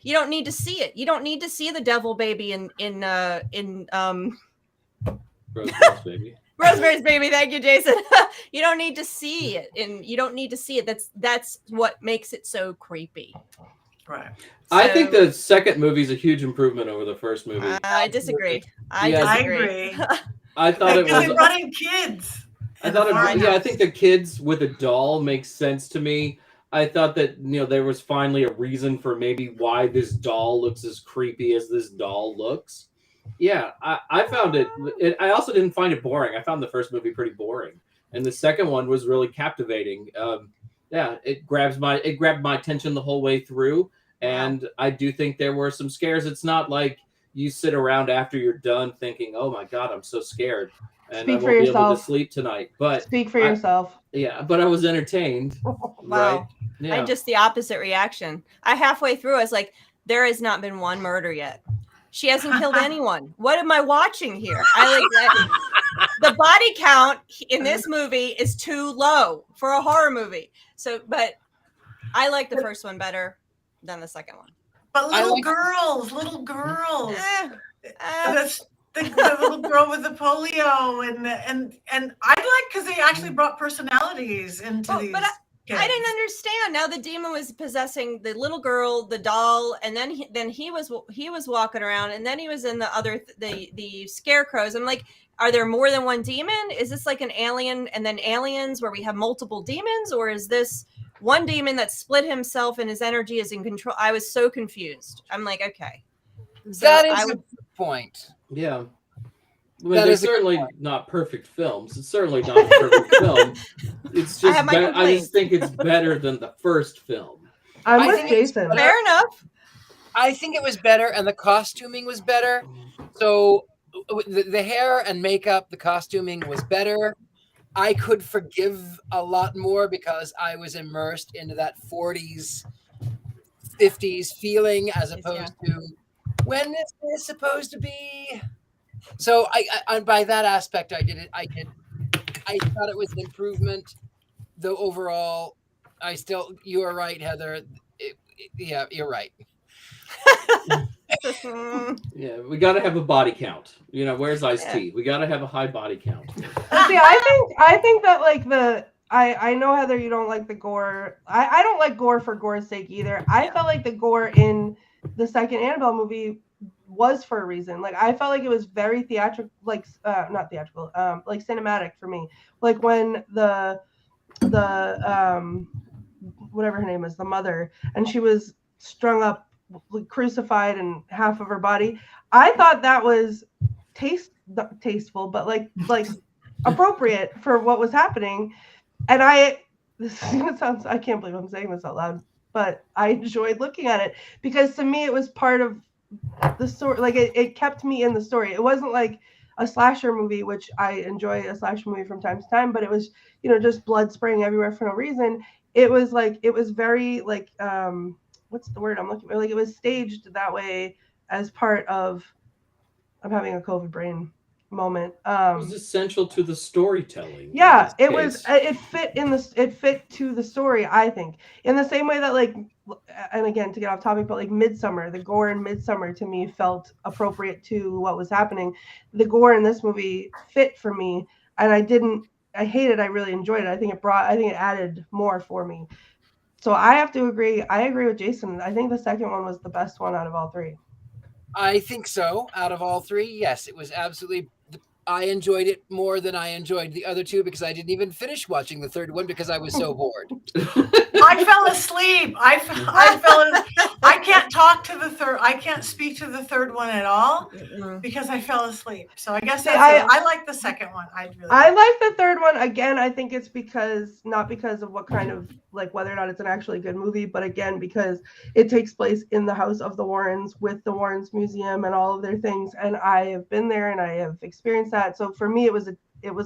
you don't need to see it. You don't need to see the devil baby in Rosemary's Baby. Rosemary's Baby. Thank you, Jason. You don't need to see it, and you don't need to see it. That's what makes it so creepy. Right. I think the second movie is a huge improvement over the first movie. I disagree. I agree. I thought it was running kids. I think the kids with a doll makes sense to me. I thought that there was finally a reason for maybe why this doll looks as creepy as this doll looks. Yeah, I found it. I also didn't find it boring. I found the first movie pretty boring, and the second one was really captivating. It grabbed my attention the whole way through, and I do think there were some scares. It's not like you sit around after you're done thinking, "Oh my God, I'm so scared," and I won't be able to sleep tonight. But speak for yourself. Yeah, but I was entertained. Wow. Right? Yeah. I had just the opposite reaction. I halfway through, I was like, there has not been one murder yet. She hasn't killed anyone. What am I watching here? The body count in this movie is too low for a horror movie. So, but I like the first one better than the second one. But little girls. The little girl with the polio and I like because they actually brought personalities into these. But I didn't understand. Now the demon was possessing the little girl, the doll, and then he was walking around, and then he was in the scarecrows. I'm like, are there more than one demon? Is this like an alien and then aliens where we have multiple demons, or is this one demon that split himself and his energy is in control? I was so confused. I'm like, okay, so that is a good point. Yeah. They're certainly not perfect films. It's certainly not a perfect film. It's just I just think it's better than the first film. I'm with Jason. Fair enough. I think it was better, and the costuming was better. So the hair and makeup, the costuming was better. I could forgive a lot more because I was immersed into that 40s, 50s feeling as opposed to when is this supposed to be? So I by that aspect, I thought it was an improvement, though overall, you are right, Heather. Yeah, you're right. Yeah, we got to have a body count. Where's Ice-T? We got to have a high body count. See, I think that like I know, Heather, you don't like the gore. I don't like gore for gore's sake either. I felt like the gore in the second Annabelle movie was for a reason. Like I felt like it was very theatrical, like not theatrical, like cinematic for me. Like when the whatever her name is, the mother, and she was strung up, crucified, and half of her body. I thought that was tasteful, but like appropriate for what was happening. And this sounds, I can't believe I'm saying this out loud, but I enjoyed looking at it because to me it was part of the story. Like it kept me in the story. It wasn't like a slasher movie, which I enjoy a slasher movie from time to time, but it was, just blood spraying everywhere for no reason. It was very like, what's the word I'm looking for? Like it was staged that way as part of, I'm having a COVID brain moment. It was essential to the storytelling. Yeah, it fit to the story, I think. In the same way that like, and again, to get off topic, but like Midsummer, the gore in Midsummer to me felt appropriate to what was happening. The gore in this movie fit for me, and I really enjoyed it. I think it added more for me. So I have to agree. I agree with Jason. I think the second one was the best one out of all three. I think so. Out of all three, yes, it was absolutely I enjoyed it more than I enjoyed the other two because I didn't even finish watching the third one because I was so bored. I fell asleep. I can't talk to the third. I can't speak to the third one at all because I fell asleep. So I guess I like the second one. I like the third one. Again, I think it's not because of what kind of, like, whether or not it's an actually good movie, but again, because it takes place in the house of the Warrens with the Warrens Museum and all of their things. And I have been there and I have experienced that. So for me, it was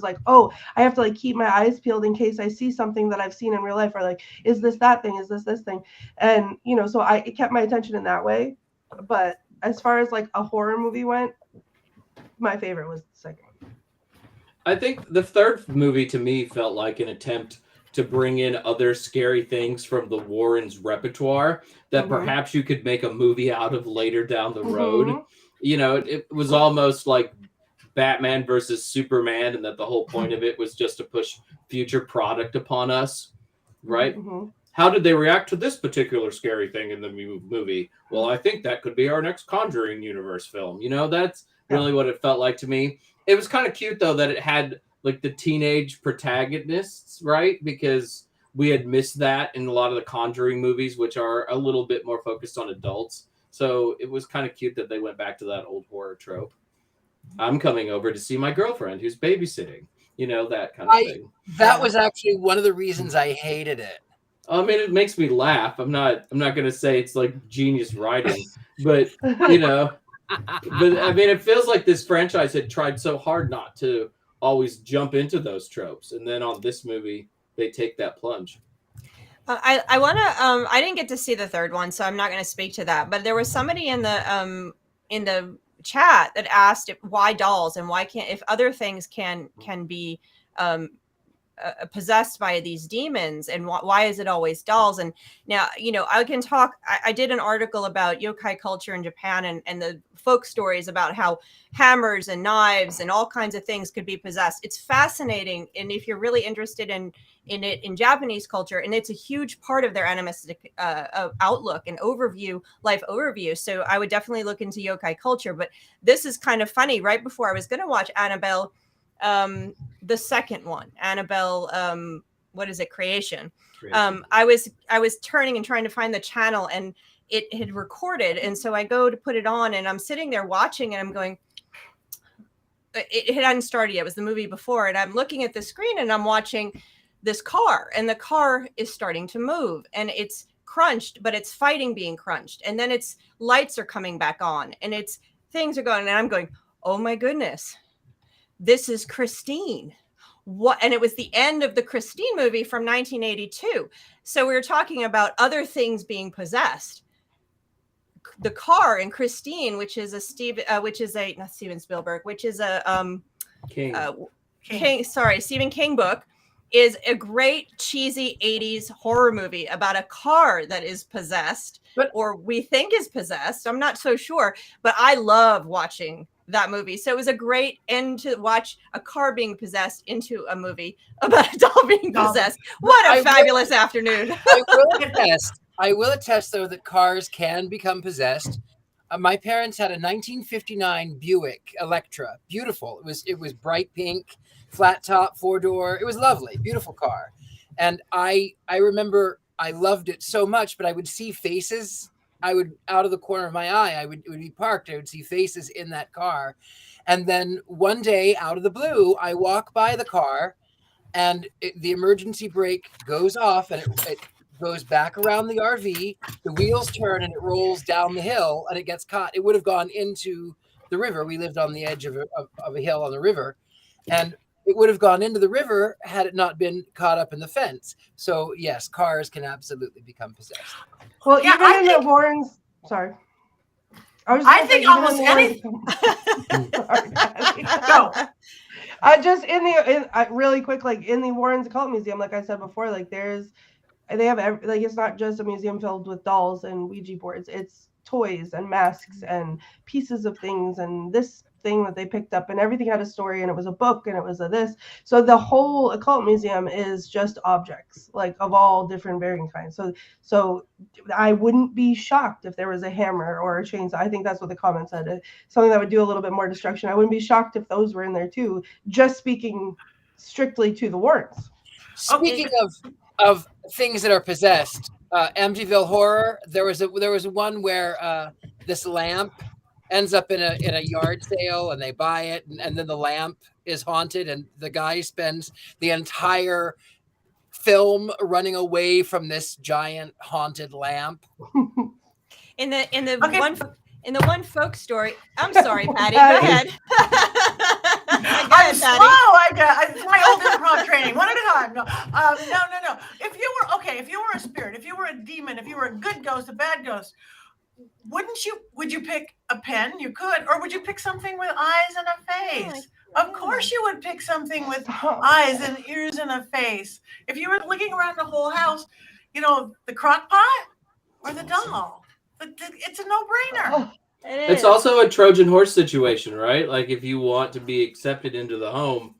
like, oh, I have to like keep my eyes peeled in case I see something that I've seen in real life, or like, is this that thing? Is this thing? And, you know, so it kept my attention in that way. But as far as like a horror movie went, my favorite was the second one. I think the third movie to me felt like an attempt to bring in other scary things from the Warrens' repertoire that perhaps you could make a movie out of later down the road. You know, it was almost like Batman versus Superman, and that the whole point of it was just to push future product upon us, right? How did they react to this particular scary thing in the movie? Well, I think that could be our next Conjuring universe film. You know, that's really what it felt like to me. It was kind of cute, though, that it had like the teenage protagonists, right? Because we had missed that in a lot of the Conjuring movies, which are a little bit more focused on adults. So it was kind of cute that they went back to that old horror trope. I'm coming over to see my girlfriend who's babysitting, you know, that kind of thing. That was actually one of the reasons I hated it. I mean, it makes me laugh. I'm not going to say it's like genius writing, but you know, but I mean, it feels like this franchise had tried so hard not to always jump into those tropes. And then on this movie, they take that plunge. I want to, I didn't get to see the third one, so I'm not going to speak to that, but there was somebody in the chat that asked why dolls and why can't, if other things can be possessed by these demons, and why is it always dolls? And now, you know, I can talk, I did an article about yokai culture in Japan and the folk stories about how hammers and knives and all kinds of things could be possessed. It's fascinating, and if you're really interested in it in Japanese culture, and it's a huge part of their animistic outlook and life overview. So I would definitely look into yokai culture. But this is kind of funny. Right before I was going to watch Annabelle, the second one, Annabelle, what is it? Creation. I was turning and trying to find the channel, and it had recorded. And so I go to put it on, and I'm sitting there watching, and I'm going, it hadn't started yet. It was the movie before. And I'm looking at the screen, and I'm watching this car, and the car is starting to move, and it's crunched, but it's fighting being crunched. And then its lights are coming back on, and its things are going, and I'm going, oh my goodness, this is Christine. What? And it was the end of the Christine movie from 1982. So we were talking about other things being possessed. The car in Christine, which is not Steven Spielberg, which is a Stephen King book, is a great cheesy 80s horror movie about a car that is possessed, or we think is possessed. I'm not so sure, but I love watching that movie. So it was a great end to watch a car being possessed into a movie about a doll being possessed. What a fabulous afternoon. I will attest, though, that cars can become possessed. My parents had a 1959 Buick Electra. Beautiful. It was bright pink, flat top, 4-door. It was lovely, beautiful car. And I remember I loved it so much, but I would see faces. I would, out of the corner of my eye, it would be parked. I would see faces in that car. And then one day, out of the blue, I walk by the car, and the emergency brake goes off, and it goes back around the RV, the wheels turn, and it rolls down the hill, and it gets caught. It would have gone into the river. We lived on the edge of a hill on the river, and it would have gone into the river had it not been caught up in the fence. So yes, cars can absolutely become possessed. Well, yeah, even in the Warrens, sorry. I think almost anything. Go. Just really quick, like in the Warrens Occult Museum, like I said before, like they have it's not just a museum filled with dolls and Ouija boards. It's toys and masks and pieces of things. And this thing that they picked up, and everything had a story, and it was a book, and it was a this. So the whole occult museum is just objects, like of all different varying kinds. So I wouldn't be shocked if there was a hammer or a chainsaw. I think that's what the comment said. Something that would do a little bit more destruction. I wouldn't be shocked if those were in there too. Just speaking strictly to the warrants. Speaking of things that are possessed, Amityville Horror. There was one where this lamp ends up in a yard sale, and they buy it, and then the lamp is haunted, and the guy spends the entire film running away from this giant haunted lamp. In the Okay. one folk story. I'm sorry, Patty. Go ahead. I'm slow. It's my old improv training. One at a time. No. If you were a spirit, if you were a demon, if you were a good ghost, a bad ghost, would you pick a pen? You could, or would you pick something with eyes and a face? Of course you would pick something with eyes and ears and a face. If you were looking around the whole house, the crock pot or the doll. It's a no-brainer. It's also a Trojan horse situation, right? Like if you want to be accepted into the home,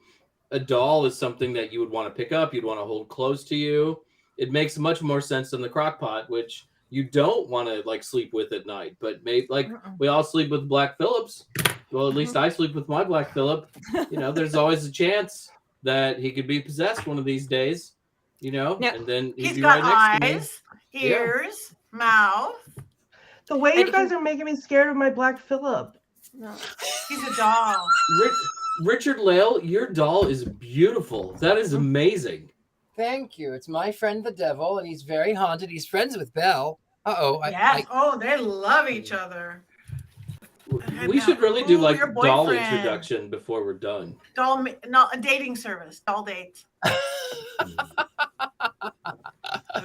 a doll is something that you would want to pick up, you'd want to hold close to you. It makes much more sense than the crock pot, which you don't want to sleep with at night. But we all sleep with Black Phillips. Well, at least I sleep with my Black Phillip. There's always a chance that he could be possessed one of these days. And then he's be got right eyes, ears, mouth. The way you guys are making me scared of my Black Phillip. No. He's a doll. Richard-Lael, your doll is beautiful. That is amazing. Thank you. It's my friend the devil, and he's very haunted. He's friends with Belle. Yes. They love each other. We should really do your doll boyfriend. introduction before we're done. A dating service. Doll dates.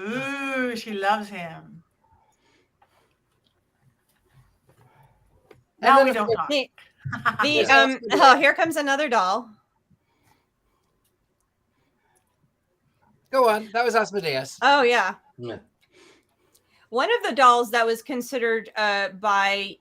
Ooh, she loves him. Now we don't talk. Here comes another doll. Go on. That was Asmodeus. Oh yeah. Yeah. One of the dolls that was considered by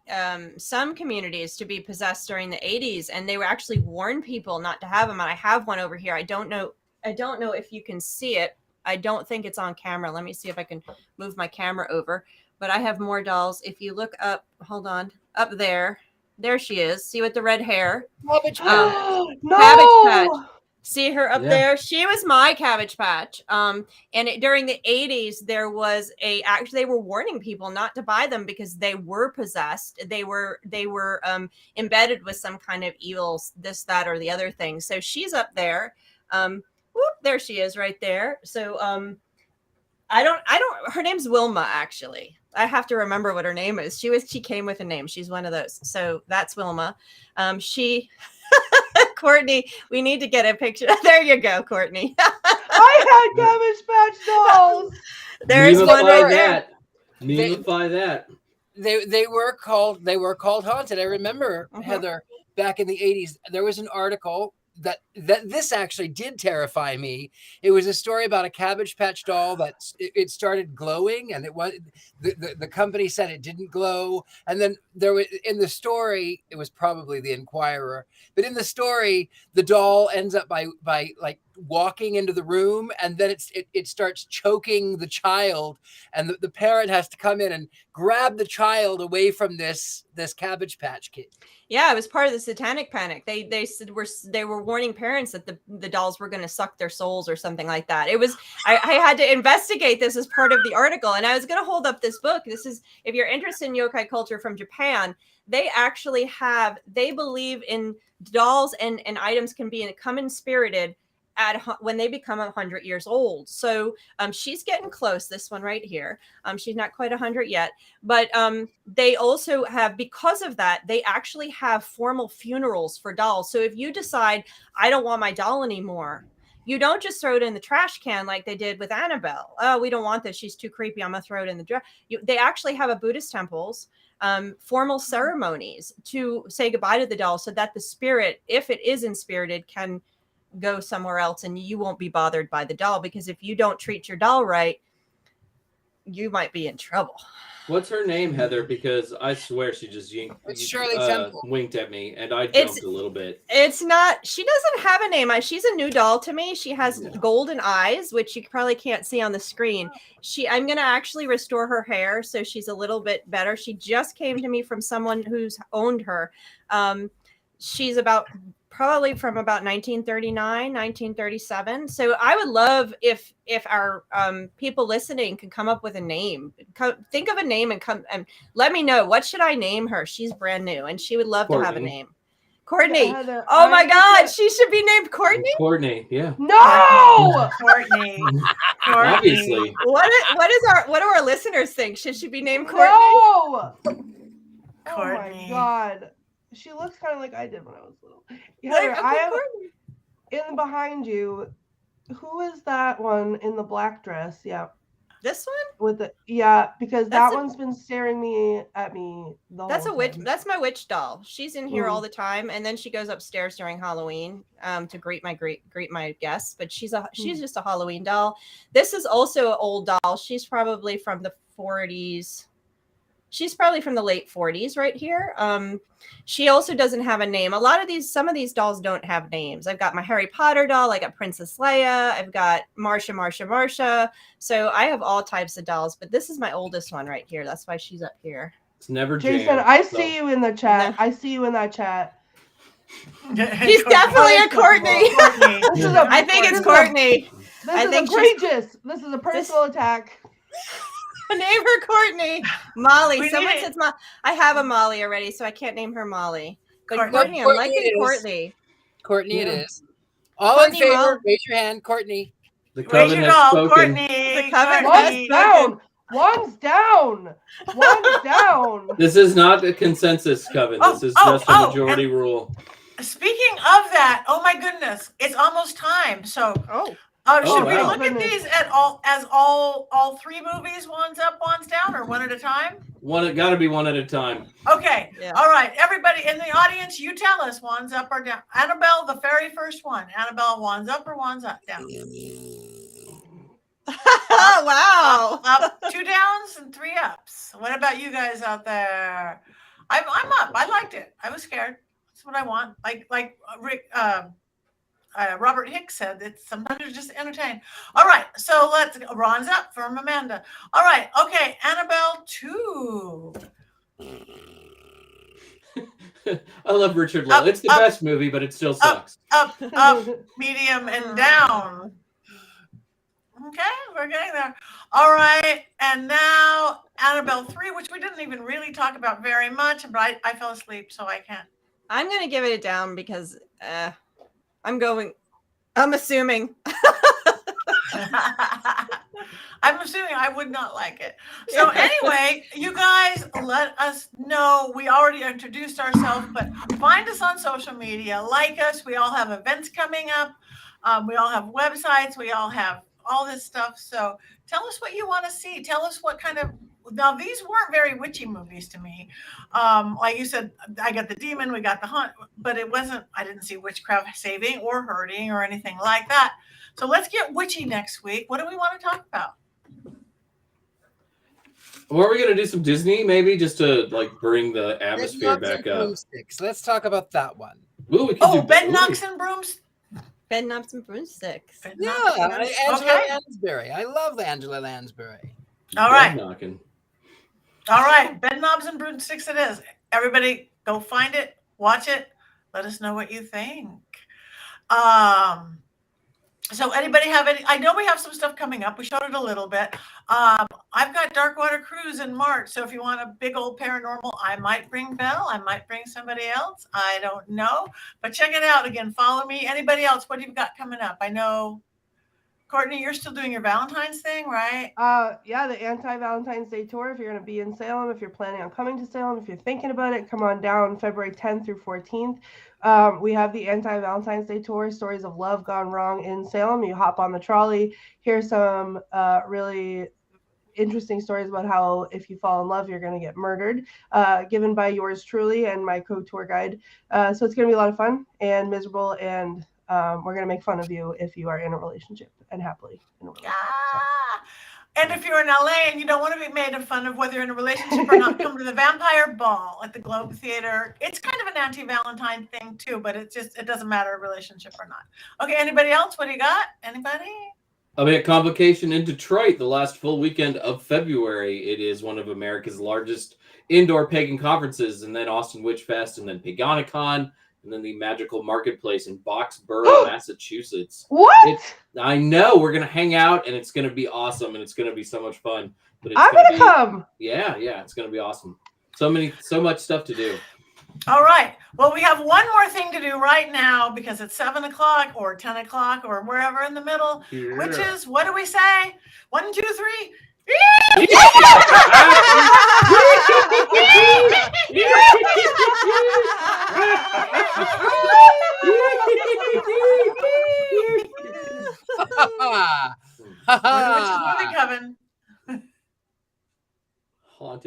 some communities to be possessed during the 80s, and they were actually warned people not to have them. And I have one over here. I don't know if you can see it. I don't think it's on camera. Let me see if I can move my camera over. But I have more dolls. If you look up, hold on, up there. There she is. See with the red hair. Cabbage Patch. No! Cabbage Patch. See her up there? She was my Cabbage Patch. During the 80s, they were warning people not to buy them because they were possessed. They were embedded with some kind of evil, this, that, or the other thing. So she's up there. There she is right there. So her name's Wilma, actually. I have to remember what her name is. She came with a name. She's one of those. So that's Wilma. Courtney, we need to get a picture. There you go, Courtney. I had Cabbage Patch dolls. There's one right there. Memify that. They were called haunted. I remember, Heather, back in the 80s, there was an article that this actually did terrify me. It was a story about a Cabbage Patch doll that it started glowing, and it was the company said it didn't glow. And then there was, in the story, it was probably the Inquirer, but in the story, the doll ends up by walking into the room, and then it starts choking the child, and the parent has to come in and grab the child away from this Cabbage Patch kid. Yeah, it was part of the satanic panic. They were warning parents that the dolls were going to suck their souls or something like that. It was I had to investigate this as part of the article, and I was going to hold up this book. This is, if you're interested in yokai culture from Japan, they actually they believe in dolls and items can come in spirited when they become 100 years old. So she's getting close, this one right here. She's not quite 100 yet, but they also have, because of that, they actually have formal funerals for dolls. So if you decide, I don't want my doll anymore, you don't just throw it in the trash can like they did with Annabelle. Oh, we don't want this. She's too creepy. I'm going to throw it in the trash. They actually have a Buddhist temples, formal ceremonies to say goodbye to the doll so that the spirit, if it is inspirited, can go somewhere else and you won't be bothered by the doll. Because if you don't treat your doll right, you might be in trouble. What's her name, Heather? Because I swear she just It's Shirley Temple. winked at me, and I jumped a little bit. It's not. She doesn't have a name. She's a new doll to me. She has golden eyes, which you probably can't see on the screen. I'm gonna actually restore her hair so she's a little bit better. She just came to me from someone who's owned her. She's probably from about 1939, 1937. So I would love if our people listening can come up with a name. Think of a name and come and let me know. What should I name her? She's brand new and she would love to have a name. Courtney. Yeah, Heather, oh my God, she should be named Courtney. Courtney, yeah. No, Courtney. Obviously. What do our listeners think? Should she be named Courtney? No. Courtney. Oh my God. She looks kind of like I did when I was little. Heather, I have in behind you. Who is that one in the black dress? Yeah. This one? Because that one's been staring at me the whole time. That's a witch. That's my witch doll. She's in here all the time, and then she goes upstairs during Halloween to greet my guests. But she's just a Halloween doll. This is also an old doll. She's probably from the 40s. She's probably from the late 40s right here. She also doesn't have a name. Some of these dolls don't have names. I've got my Harry Potter doll. I got Princess Leia. I've got Marsha. So I have all types of dolls, but this is my oldest one right here. That's why she's up here. It's never Jason, jammed, I see you in the chat. I see you in that chat. He's definitely a Courtney. I think it's Courtney. This is egregious. This is a personal attack. Name her Courtney. Molly. Someone says I have a Molly already, so I can't name her Molly. But Courtney, I'm liking Courtney. Courtney it is. All Courtney, in favor, raise your hand. Courtney. The Coven has spoken. Courtney. The Coven One's down. One's down. One's down. This is not a consensus, Coven. This is just a majority rule. Speaking of that, oh my goodness, it's almost time. So should we look at these as all three movies, one's up, one's down, or one at a time? Got to be one at a time. Okay. Yeah. All right. Everybody in the audience, you tell us one's up or down. Annabelle, the very first one. Annabelle, one's up or one's up, down? Wow. Up, 2 downs and 3 ups. What about you guys out there? I'm up. I liked it. I was scared. That's what I want. Like Rick. Robert Hicks said that sometimes it's just entertaining. All right, so Ron's up from Amanda. All right, okay, Annabelle 2. I love Richard-Lael. It's the best movie, but it still sucks. Up, medium, and down. Okay, we're getting there. All right, and now Annabelle 3, which we didn't even really talk about very much, but I fell asleep, so I can't. I'm going to give it a down because I'm assuming. I'm assuming I would not like it. So anyway, you guys let us know. We already introduced ourselves, but find us on social media. Like us. We all have events coming up. We all have websites. We all have all this stuff. So tell us what you want to see. Tell us what kind of. Now, these weren't very witchy movies to me. Like you said, I got the demon, we got the hunt, but I didn't see witchcraft saving or hurting or anything like that. So let's get witchy next week. What do we want to talk about? Or are we going to do some Disney, maybe, just to bring the atmosphere back up? Broomsticks. Let's talk about that one. Ooh, we can do bed knocks and broomsticks. Bed knobs and broomsticks. Angela Lansbury. I love Angela Lansbury. All right. Knocking. All right, bed knobs and broomsticks it is. Everybody go find it, watch it, let us know what you think. So anybody have any, I know we have some stuff coming up. We showed it a little bit. I've got Darkwater Cruise in March. So if you want a big old paranormal, I might bring Belle. I might bring somebody else. I don't know. But check it out. Again, follow me. Anybody else, what have you got coming up? I know, Courtney, you're still doing your Valentine's thing, right? Yeah, the anti-Valentine's Day tour. If you're going to be in Salem, if you're planning on coming to Salem, if you're thinking about it, come on down February 10th through 14th. We have the anti-Valentine's Day tour, Stories of Love Gone Wrong in Salem. You hop on the trolley, hear some really interesting stories about how if you fall in love, you're going to get murdered, given by yours truly and my co-tour guide. So it's going to be a lot of fun and miserable, and we're going to make fun of you if you are in a relationship and happily in a relationship. And if you're in LA and you don't want to be made fun of whether you're in a relationship or not, come to the Vampire Ball at the Globe Theater. It's kind of an anti-Valentine thing too, but it doesn't matter relationship or not. Okay, anybody else? What do you got? Anybody? I'll be at Convocation in Detroit the last full weekend of February. It is one of America's largest indoor pagan conferences, and then Austin Witch Fest, and then Paganicon, and then the Magical Marketplace in Boxborough, Massachusetts. What? I know, we're gonna hang out, and it's gonna be awesome, and it's gonna be so much fun. But it's I'm gonna come. Yeah, it's gonna be awesome. So much stuff to do. All right. Well, we have one more thing to do right now because it's 7 o'clock or 10 o'clock or wherever in the middle, which is, what do we say? 1, 2, 3.